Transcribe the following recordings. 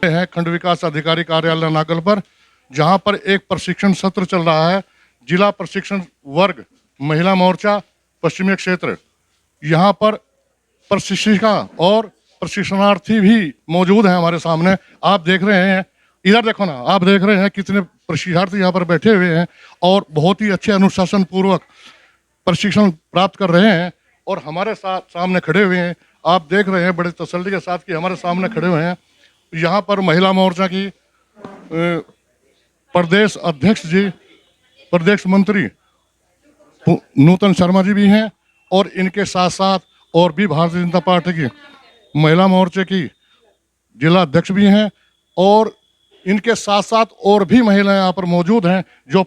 है खंड विकास अधिकारी कार्यालय नागल पर, जहां पर एक प्रशिक्षण सत्र चल रहा है। जिला प्रशिक्षण वर्ग महिला मोर्चा पश्चिमी क्षेत्र, यहाँ पर प्रशिक्षिका और प्रशिक्षणार्थी भी मौजूद हैं हमारे सामने। आप देख रहे हैं, इधर देखो ना, आप देख रहे हैं कितने प्रशिक्षणार्थी यहाँ पर बैठे हुए हैं और बहुत ही अच्छे अनुशासन पूर्वक प्रशिक्षण प्राप्त कर रहे हैं और हमारे साथ सामने खड़े हुए हैं। आप देख रहे हैं बड़े तसल्ली के साथ कि हमारे सामने खड़े हुए हैं। यहाँ पर महिला मोर्चा की प्रदेश अध्यक्ष जी, प्रदेश मंत्री नूतन शर्मा जी भी हैं और इनके साथ साथ और भी भारतीय जनता पार्टी की महिला मोर्चे की जिला अध्यक्ष भी हैं और इनके साथ साथ और भी महिलाएं यहाँ पर मौजूद हैं जो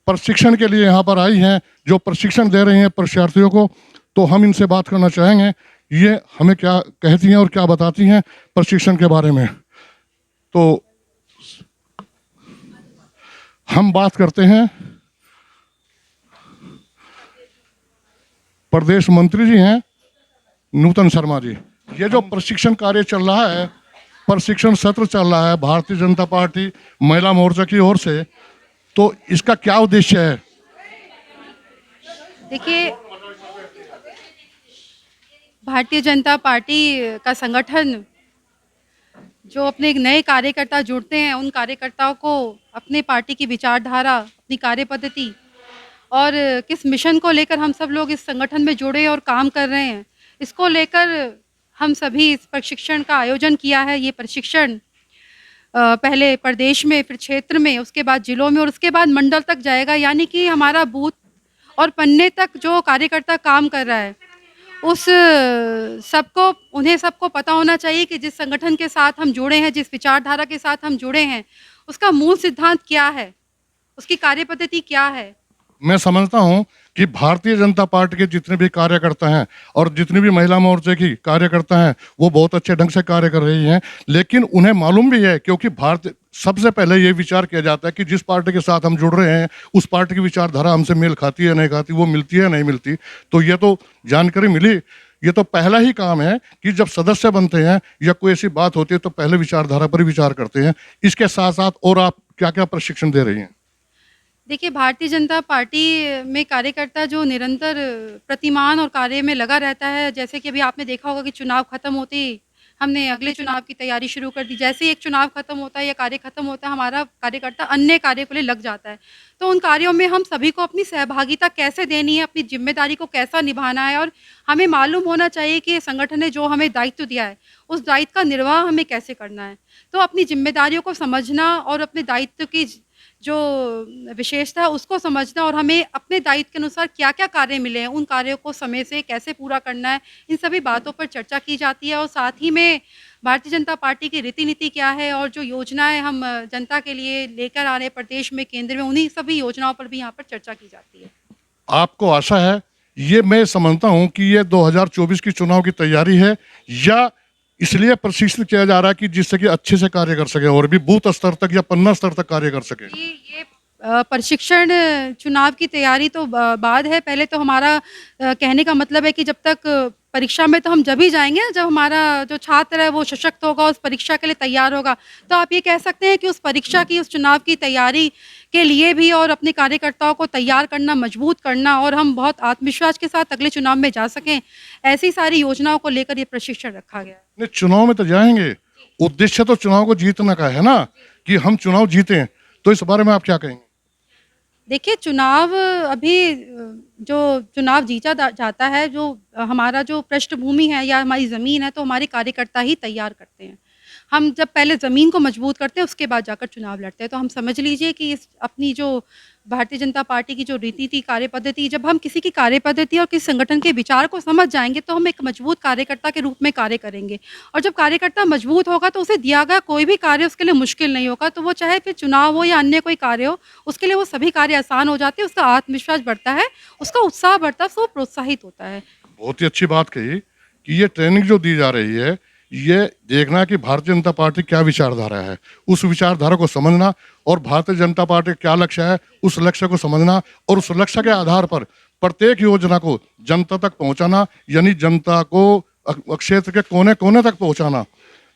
प्रशिक्षण के लिए यहाँ पर आई हैं, जो प्रशिक्षण दे रही हैं प्रशिक्षार्थियों को। तो हम इनसे बात करना चाहेंगे, ये हमें क्या कहती हैं और क्या बताती हैं प्रशिक्षण के बारे में। तो हम बात करते हैं, प्रदेश मंत्री जी हैं नूतन शर्मा जी। ये जो प्रशिक्षण कार्य चल रहा है, प्रशिक्षण सत्र चल रहा है भारतीय जनता पार्टी महिला मोर्चा की ओर से, तो इसका क्या उद्देश्य है? देखिए, भारतीय जनता पार्टी का संगठन जो अपने एक नए कार्यकर्ता जुड़ते हैं, उन कार्यकर्ताओं को अपने पार्टी की विचारधारा, अपनी कार्य पद्धति और किस मिशन को लेकर हम सब लोग इस संगठन में जुड़े और काम कर रहे हैं, इसको लेकर हम सभी इस प्रशिक्षण का आयोजन किया है। ये प्रशिक्षण पहले प्रदेश में, फिर क्षेत्र में, उसके बाद जिलों में और उसके बाद मंडल तक जाएगा। यानी कि हमारा बूथ और पन्ने तक जो कार्यकर्ता काम कर रहा है, उस उन्हें सबको पता होना चाहिए कि जिस संगठन के साथ हम जुड़े हैं, जिस विचारधारा के साथ हम जुड़े हैं, उसका मूल सिद्धांत क्या है, उसकी कार्यपद्धति क्या है। मैं समझता हूं कि भारतीय जनता पार्टी के जितने भी कार्यकर्ता हैं और जितनी भी महिला मोर्चे की कार्यकर्ता हैं, वो बहुत अच्छे ढंग से कार्य कर रही हैं, लेकिन उन्हें मालूम भी है, क्योंकि सबसे पहले ये विचार किया जाता है कि जिस पार्टी के साथ हम जुड़ रहे हैं उस पार्टी की विचारधारा हमसे मेल खाती है नहीं खाती, वो मिलती है नहीं मिलती। तो ये तो जानकारी मिली। ये तो पहला ही काम है कि जब सदस्य बनते हैं या कोई ऐसी बात होती है तो पहले विचारधारा पर ही विचार करते हैं। इसके साथ साथ और आप क्या क्या प्रशिक्षण दे रही हैं? देखिए, भारतीय जनता पार्टी में कार्यकर्ता जो निरंतर प्रतिमान और कार्य में लगा रहता है, जैसे कि अभी आपने देखा होगा कि चुनाव खत्म होते ही हमने अगले चुनाव की तैयारी शुरू कर दी। जैसे ही एक चुनाव खत्म होता है या कार्य खत्म होता है, हमारा कार्यकर्ता अन्य कार्य के लिए लग जाता है। तो उन कार्यों में हम सभी को अपनी सहभागिता कैसे देनी है, अपनी जिम्मेदारी को कैसा निभाना है और हमें मालूम होना चाहिए कि संगठन ने जो हमें दायित्व दिया है, उस दायित्व का निर्वाह हमें कैसे करना है। तो अपनी जिम्मेदारियों को समझना और अपने दायित्व की जो विशेषता है उसको समझना और हमें अपने दायित्व के अनुसार क्या-क्या कार्य मिले हैं, उन कार्यों को समय से कैसे पूरा करना है, इन सभी बातों पर चर्चा की जाती है। और साथ ही में भारतीय जनता पार्टी की रीति नीति क्या है और जो योजनाएं हम जनता के लिए लेकर आ रहे हैं प्रदेश में, केंद्र में, उन्हीं सभी योजनाओं पर भी यहाँ पर चर्चा की जाती है। आपको आशा है, ये मैं समझता हूं कि ये 2024 की चुनाव की तैयारी है या इसलिए प्रशिक्षित किया जा रहा है कि जिससे कि अच्छे से कार्य कर सके और भी बूथ स्तर तक या पन्ना स्तर तक कार्य कर सके? ये प्रशिक्षण चुनाव की तैयारी तो बाद है। पहले तो हमारा कहने का मतलब है कि जब तक परीक्षा में तो हम जब ही जाएँगे जब हमारा जो छात्र है वो सशक्त होगा, उस परीक्षा के लिए तैयार होगा। तो आप ये कह सकते हैं कि उस परीक्षा की, उस चुनाव की तैयारी के लिए भी और अपने कार्यकर्ताओं को तैयार करना, मजबूत करना और हम बहुत आत्मविश्वास के साथ अगले चुनाव में जा सकें, ऐसी सारी योजनाओं को लेकर ये प्रशिक्षण रखा गया है। नहीं, चुनाव में तो जाएंगे, उद्देश्य तो चुनाव को जीतना का है ना, कि हम चुनाव जीतें। तो इस बारे में आप क्या कहेंगे? देखिए, चुनाव अभी जो चुनाव जीता जाता है, जो हमारा जो पृष्ठभूमि है या हमारी ज़मीन है, तो हमारे कार्यकर्ता ही तैयार करते हैं। हम जब पहले ज़मीन को मजबूत करते हैं, उसके बाद जाकर चुनाव लड़ते हैं। तो हम समझ लीजिए कि इस अपनी जो भारतीय जनता पार्टी की जो रीति थी, कार्यपद्धति, जब हम किसी की कार्यपद्धति और किसी संगठन के विचार को समझ जाएँगे, तो हम एक मजबूत कार्यकर्ता के रूप में कार्य करेंगे। और जब कार्यकर्ता मजबूत होगा, तो उसे दिया गया कोई भी कार्य उसके लिए मुश्किल नहीं होगा। तो वो चाहे फिर चुनाव हो या अन्य कोई कार्य हो, उसके लिए वो सभी कार्य आसान हो जाते हैं, उसका आत्मविश्वास बढ़ता है, उसका उत्साह बढ़ता है, वो प्रोत्साहित होता है। बहुत ही अच्छी बात कही कि ये ट्रेनिंग जो दी जा रही है, ये देखना कि भारतीय जनता पार्टी क्या विचारधारा है, उस विचारधारा को समझना और भारतीय जनता पार्टी का क्या लक्ष्य है, उस लक्ष्य को समझना और उस लक्ष्य के आधार पर प्रत्येक योजना को जनता तक पहुंचाना, यानी जनता को क्षेत्र के कोने कोने तक पहुंचाना।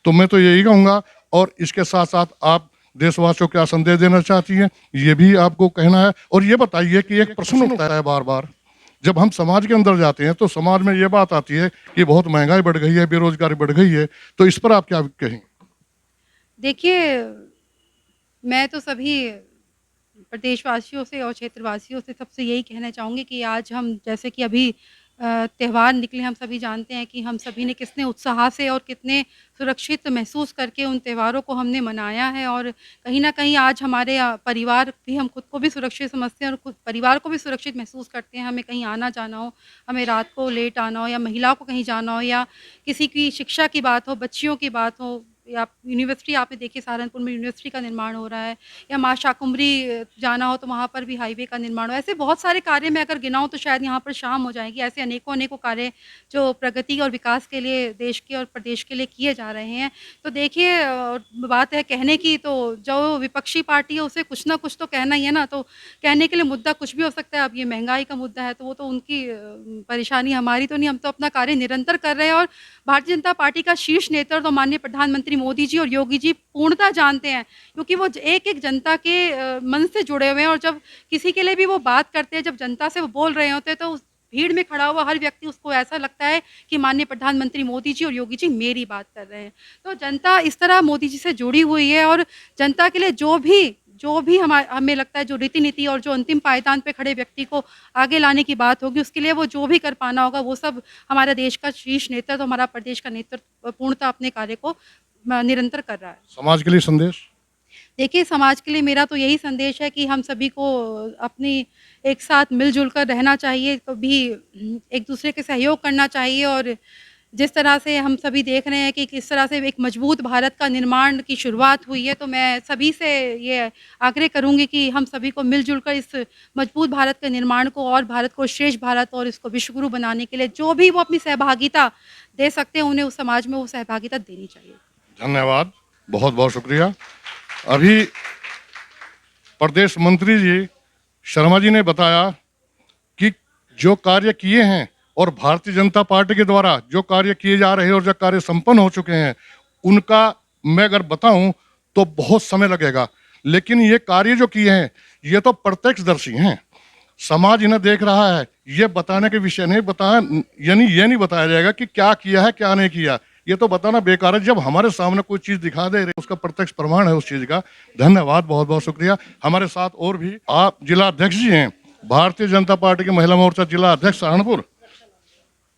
तो मैं तो यही कहूँगा। और इसके साथ साथ आप देशवासियों को क्या संदेश देना चाहती हैं, ये भी आपको कहना है। और ये बताइए कि एक प्रश्न उठता है बार बार, जब हम समाज के अंदर जाते हैं तो समाज में ये बात आती है कि बहुत महंगाई बढ़ गई है, बेरोजगारी बढ़ गई है, तो इस पर आप क्या कहेंगे? देखिए, मैं तो सभी प्रदेशवासियों से और क्षेत्रवासियों से सबसे यही कहना चाहूँगी कि आज हम जैसे कि अभी त्योहार निकले, हम सभी जानते हैं कि हम सभी ने कितने उत्साह से और कितने सुरक्षित महसूस करके उन त्योहारों को हमने मनाया है। और कहीं न कहीं आज हमारे परिवार भी, हम खुद को भी सुरक्षित समझते हैं और खुद परिवार को भी सुरक्षित महसूस करते हैं। हमें कहीं आना-जाना हो, हमें रात को लेट आना हो या महिलाओं को कहीं जाना हो या किसी की शिक्षा की बात हो, बच्चियों की बात हो या यूनिवर्सिटी, आपने देखी सहारनपुर में यूनिवर्सिटी का निर्माण हो रहा है, या माँ शाकुंभरी जाना हो तो वहाँ पर भी हाईवे का निर्माण हो। ऐसे बहुत सारे कार्य मैं अगर गिनाऊँ तो शायद यहाँ पर शाम हो जाएगी। ऐसे अनेकों-अनेकों कार्य जो प्रगति और विकास के लिए देश के और प्रदेश के लिए किए जा रहे हैं। तो देखिए, बात है कहने की, तो जो विपक्षी पार्टी है उसे कुछ ना कुछ तो कहना ही है ना, तो कहने के लिए मुद्दा कुछ भी हो सकता है। अब ये महँगाई का मुद्दा है तो वो तो उनकी परेशानी, हमारी तो नहीं। हम तो अपना कार्य निरंतर कर रहे हैं और भारतीय जनता पार्टी का शीर्ष नेतृत्व तो माननीय प्रधानमंत्री मोदी जी और योगी जी पूर्णतः जानते हैं, क्योंकि वो एक-एक जनता के मन से जुड़े हुए हैं। और जब किसी के लिए भी वो बात करते हैं, जब जनता से वो बोल रहे होते हैं, तो उस भीड़ में खड़ा हुआ हर व्यक्ति, उसको ऐसा लगता है कि माननीय प्रधानमंत्री मोदी जी और योगी जी मेरी बात कर रहे हैं। तो जनता इस तरह मोदी जी से जुड़ी हुई है और जनता के लिए जो भी हमें लगता है, जो रीति-नीति और जो अंतिम पायदान पे खड़े व्यक्ति को आगे लाने की बात होगी, उसके लिए वो जो भी कर पाना होगा, वो सब हमारा देश का शीर्ष नेतृत्व, हमारा प्रदेश का नेतृत्व पूर्णतः अपने कार्य को निरंतर कर रहा है। समाज के लिए संदेश? देखिए, समाज के लिए मेरा तो यही संदेश है कि हम सभी को अपनी एक साथ मिल-जुल कर रहना चाहिए, कभी एक-दूसरे के सहयोग करना चाहिए। और जिस तरह से हम सभी देख रहे हैं कि किस तरह से एक मजबूत भारत का निर्माण की शुरुआत हुई है, तो मैं सभी से ये आग्रह करूँगी कि हम सभी को मिल-जुल कर इस मजबूत भारत के निर्माण को और भारत को श्रेष्ठ भारत और इसको विश्वगुरु बनाने के लिए जो भी वो अपनी सहभागिता दे सकते हैं, उन्हें उस समाज में वो सहभागिता देनी चाहिए। धन्यवाद, बहुत-बहुत शुक्रिया। अभी प्रदेश मंत्री जी शर्मा जी ने बताया कि जो कार्य किए हैं और भारतीय जनता पार्टी के द्वारा जो कार्य किए जा रहे हैं और जो कार्य संपन्न हो चुके हैं, उनका मैं अगर बताऊं तो बहुत समय लगेगा। लेकिन ये कार्य जो किए हैं, ये तो प्रत्यक्षदर्शी हैं। समाज इन्हें देख रहा है। ये बताने के विषय नहीं बताया, यानी ये नहीं बताया जाएगा कि क्या किया है, क्या नहीं किया। ये तो बताना बेकार है। जब हमारे सामने कोई चीज दिखा दे रहे, उसका प्रत्यक्ष प्रमाण है उस चीज का। धन्यवाद, बहुत-बहुत शुक्रिया। हमारे साथ और भी आप जिला अध्यक्ष जी हैं, भारतीय जनता पार्टी के महिला मोर्चा जिला अध्यक्ष सहारनपुर,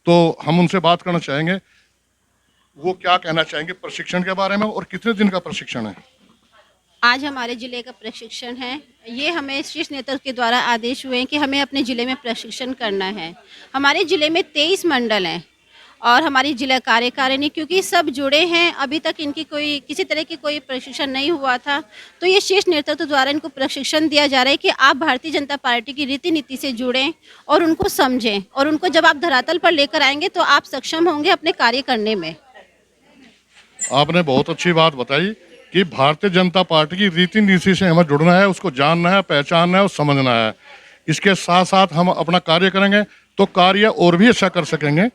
तो हम उनसे बात करना चाहेंगे। वो क्या कहना चाहेंगे प्रशिक्षण के बारे में और कितने दिन का प्रशिक्षण है? आज हमारे जिले का प्रशिक्षण है। ये हमें शीर्ष नेतृत्व के द्वारा आदेश हुए हैं कि हमें अपने ज़िले में प्रशिक्षण करना है। हमारे ज़िले में 23 मंडल हैं और हमारी जिला कार्यकारिणी, क्योंकि सब जुड़े हैं, अभी तक इनकी कोई किसी तरह की कोई प्रशिक्षण नहीं हुआ था, तो ये शीर्ष नेतृत्व द्वारा इनको प्रशिक्षण दिया जा रहा है कि आप भारतीय जनता पार्टी की रीति नीति से जुड़ें और उनको समझें, और उनको जब आप धरातल पर लेकर आएंगे तो आप सक्षम होंगे अपने कार्य करने में। आपने बहुत अच्छी बात बताई कि भारतीय जनता पार्टी की रीति नीति से हमें जुड़ना है, उसको जानना है, पहचानना है और समझना है। इसके साथ साथ हम अपना कार्य करेंगे तो कार्य और भी अच्छा कर सकेंगे।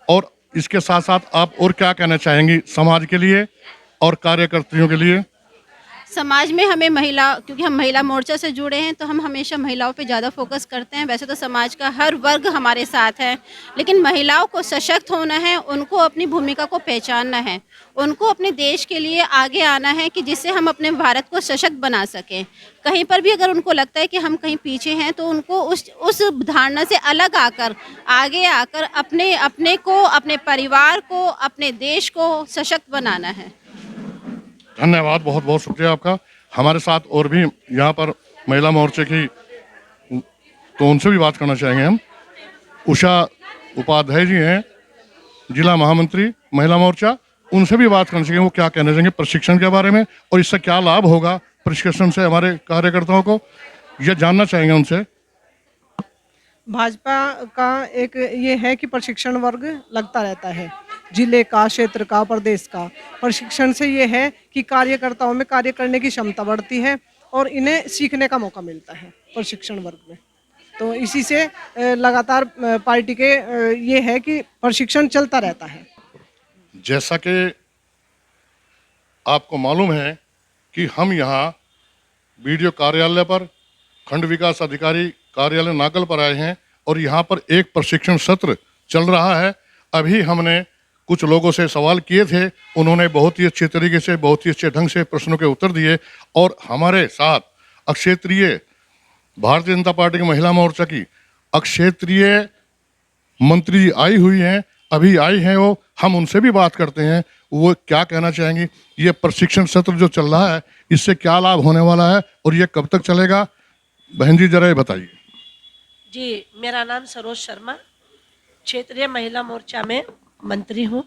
और इसके साथ साथ आप और क्या कहना चाहेंगी समाज के लिए और कार्यकर्तियों के लिए? समाज में हमें महिला, क्योंकि हम महिला मोर्चा से जुड़े हैं तो हम हमेशा महिलाओं पे ज़्यादा फोकस करते हैं। वैसे तो समाज का हर वर्ग हमारे साथ है, लेकिन महिलाओं को सशक्त होना है, उनको अपनी भूमिका को पहचानना है, उनको अपने देश के लिए आगे आना है कि जिससे हम अपने भारत को सशक्त बना सकें। कहीं पर भी अगर उनको लगता है कि हम कहीं पीछे हैं तो उनको उस धारणा से अलग आकर, आगे आकर अपने को, अपने परिवार को, अपने देश को सशक्त बनाना है। धन्यवाद, बहुत बहुत शुक्रिया आपका। हमारे साथ और भी यहाँ पर महिला मोर्चे की, तो उनसे भी बात करना चाहेंगे हम। उषा उपाध्याय जी हैं, जिला महामंत्री महिला मोर्चा, उनसे भी बात करना चाहिए। वो क्या कहना चाहेंगे प्रशिक्षण के बारे में और इससे क्या लाभ होगा प्रशिक्षण से हमारे कार्यकर्ताओं को, ये जानना चाहेंगे उनसे। भाजपा का एक ये है कि प्रशिक्षण वर्ग लगता रहता है, जिले का, क्षेत्र का, प्रदेश का। प्रशिक्षण से ये है कि कार्यकर्ताओं में कार्य करने की क्षमता बढ़ती है और इन्हें सीखने का मौका मिलता है प्रशिक्षण वर्ग में। तो इसी से लगातार पार्टी के ये है कि प्रशिक्षण चलता रहता है। जैसा कि आपको मालूम है कि हम यहाँ बीडीओ कार्यालय पर खंड विकास अधिकारी कार्यालय नागल पर आए हैं और यहाँ पर एक प्रशिक्षण सत्र चल रहा है। अभी हमने कुछ लोगों से सवाल किए थे, उन्होंने बहुत ही अच्छे तरीके से, बहुत ही अच्छे ढंग से प्रश्नों के उत्तर दिए और हमारे साथ अक्षेत्रीय भारतीय जनता पार्टी की महिला मोर्चा की अक्षेत्रीय मंत्री जी आई हुई हैं, अभी आई हैं वो, हम उनसे भी बात करते हैं वो क्या कहना चाहेंगी। ये प्रशिक्षण सत्र जो चल रहा है इससे क्या लाभ होने वाला है और ये कब तक चलेगा, बहन जी जरा ये बताइए। जी, मेरा नाम सरोज शर्मा, क्षेत्रीय महिला मोर्चा में मंत्री हूँ।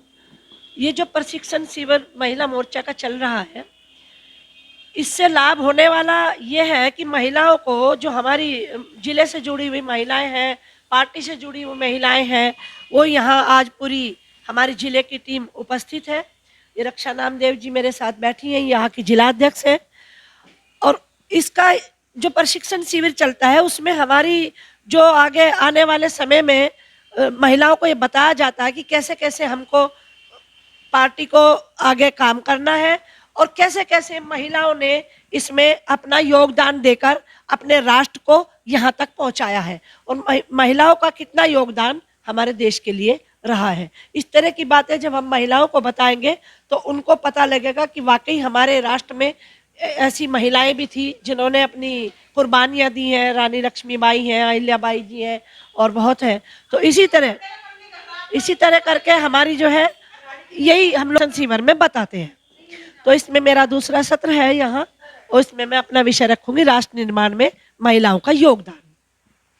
ये जो प्रशिक्षण शिविर महिला मोर्चा का चल रहा है, इससे लाभ होने वाला ये है कि महिलाओं को, जो हमारी जिले से जुड़ी हुई महिलाएं हैं, पार्टी से जुड़ी हुई महिलाएं हैं, वो यहाँ आज पूरी हमारी जिले की टीम उपस्थित है। ये रक्षा नामदेव जी मेरे साथ बैठी हैं, यहाँ की जिलाध्यक्ष है। और इसका जो प्रशिक्षण शिविर चलता है उसमें हमारी जो आगे आने वाले समय में महिलाओं को ये बताया जाता है कि कैसे कैसे हमको पार्टी को आगे काम करना है और कैसे कैसे महिलाओं ने इसमें अपना योगदान देकर अपने राष्ट्र को यहाँ तक पहुँचाया है और महिलाओं का कितना योगदान हमारे देश के लिए रहा है। इस तरह की बातें जब हम महिलाओं को बताएंगे तो उनको पता लगेगा कि वाकई हमारे राष्ट्र में ऐसी महिलाएं भी थी जिन्होंने अपनी कुर्बानियाँ दी हैं। रानी लक्ष्मीबाई हैं, अहिल्याबाई जी हैं और बहुत हैं। तो इसी तरह करके हमारी जो है यही हम लोग शिविर में बताते हैं। तो इसमें मेरा दूसरा सत्र है यहाँ और इसमें मैं अपना विषय रखूंगी राष्ट्र निर्माण में महिलाओं का योगदान।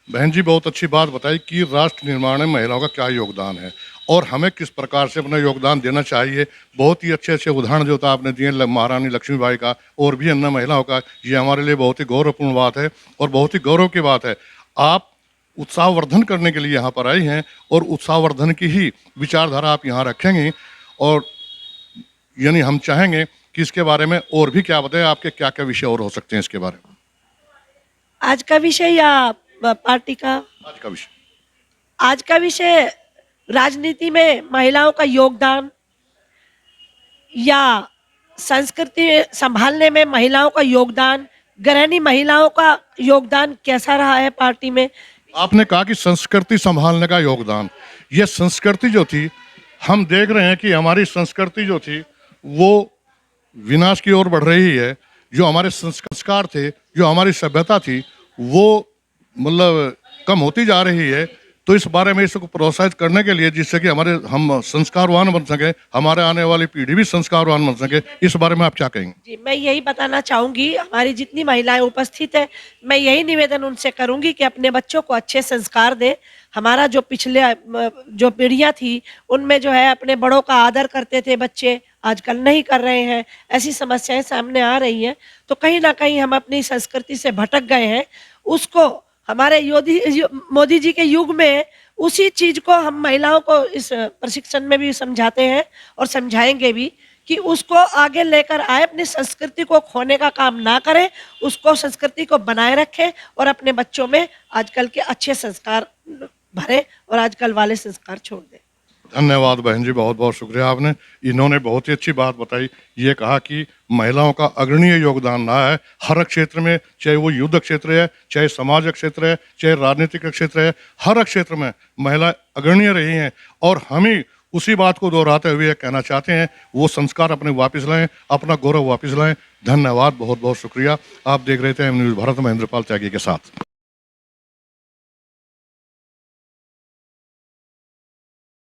बहन जी बहुत अच्छी बात बताई कि राष्ट्र निर्माण में महिलाओं का क्या योगदान है और हमें किस प्रकार से अपना योगदान देना चाहिए। बहुत ही अच्छे अच्छे उदाहरण जो था आपने दिए महारानी लक्ष्मीबाई का और भी अन्य महिलाओं का, ये हमारे लिए बहुत ही गौरवपूर्ण बात है और बहुत ही गौरव की बात है। आप उत्साहवर्धन करने के लिए यहाँ पर आई हैं और उत्साहवर्धन की ही विचारधारा आप यहाँ रखेंगी और यानी हम चाहेंगे कि इसके बारे में और भी क्या बताएं, आपके क्या क्या विषय और हो सकते हैं इसके बारे में। आज का विषय या पार्टी का? आज का विषय राजनीति में महिलाओं का योगदान या संस्कृति संभालने में महिलाओं का योगदान, गृहिणी महिलाओं का योगदान कैसा रहा है पार्टी में। आपने कहा कि संस्कृति संभालने का योगदान, ये संस्कृति जो थी, हम देख रहे हैं कि हमारी संस्कृति जो थी वो विनाश की ओर बढ़ रही है। जो हमारे संस्कार थे, जो हमारी सभ्यता थी, वो मतलब कम होती जा रही है। तो इस बारे में इसको प्रोत्साहित करने के लिए, जिससे कि हम संस्कारवान बन सके, हमारे आने वाली पीढ़ी भी संस्कारवान बन सके, इस बारे में आप क्या कहेंगे? जी, मैं यही बताना चाहूँगी, हमारी जितनी महिलाएं उपस्थित है, मैं यही निवेदन उनसे करूँगी कि अपने बच्चों को अच्छे संस्कार दें। हमारा जो पिछले जो पीढ़ियाँ थी उनमें जो है अपने बड़ों का आदर करते थे, बच्चे आजकल नहीं कर रहे हैं, ऐसी समस्याएं सामने आ रही हैं। तो कहीं ना कहीं हम अपनी संस्कृति से भटक गए हैं। उसको हमारे मोदी जी के युग में उसी चीज को हम महिलाओं को इस प्रशिक्षण में भी समझाते हैं और समझाएंगे भी कि उसको आगे लेकर आए, अपनी संस्कृति को खोने का काम ना करें, उसको संस्कृति को बनाए रखें और अपने बच्चों में आजकल के अच्छे संस्कार भरे और आजकल वाले संस्कार छोड़ दें। धन्यवाद बहन जी, बहुत बहुत शुक्रिया। आपने इन्होंने बहुत ही अच्छी बात बताई। ये कहा कि महिलाओं का अग्रणीय योगदान रहा है हर क्षेत्र में, चाहे वो युद्ध क्षेत्र है, चाहे समाज क्षेत्र है, चाहे राजनीतिक क्षेत्र है, हर क्षेत्र में महिला अग्रणीय रही हैं और हमें उसी बात को दोहराते हुए कहना चाहते हैं वो संस्कार अपने वापस लाएं, अपना गौरव वापस लाएं। धन्यवाद, बहुत बहुत शुक्रिया। आप देख रहे थे एम न्यूज़ भारत में इंद्रपाल त्यागी के साथ।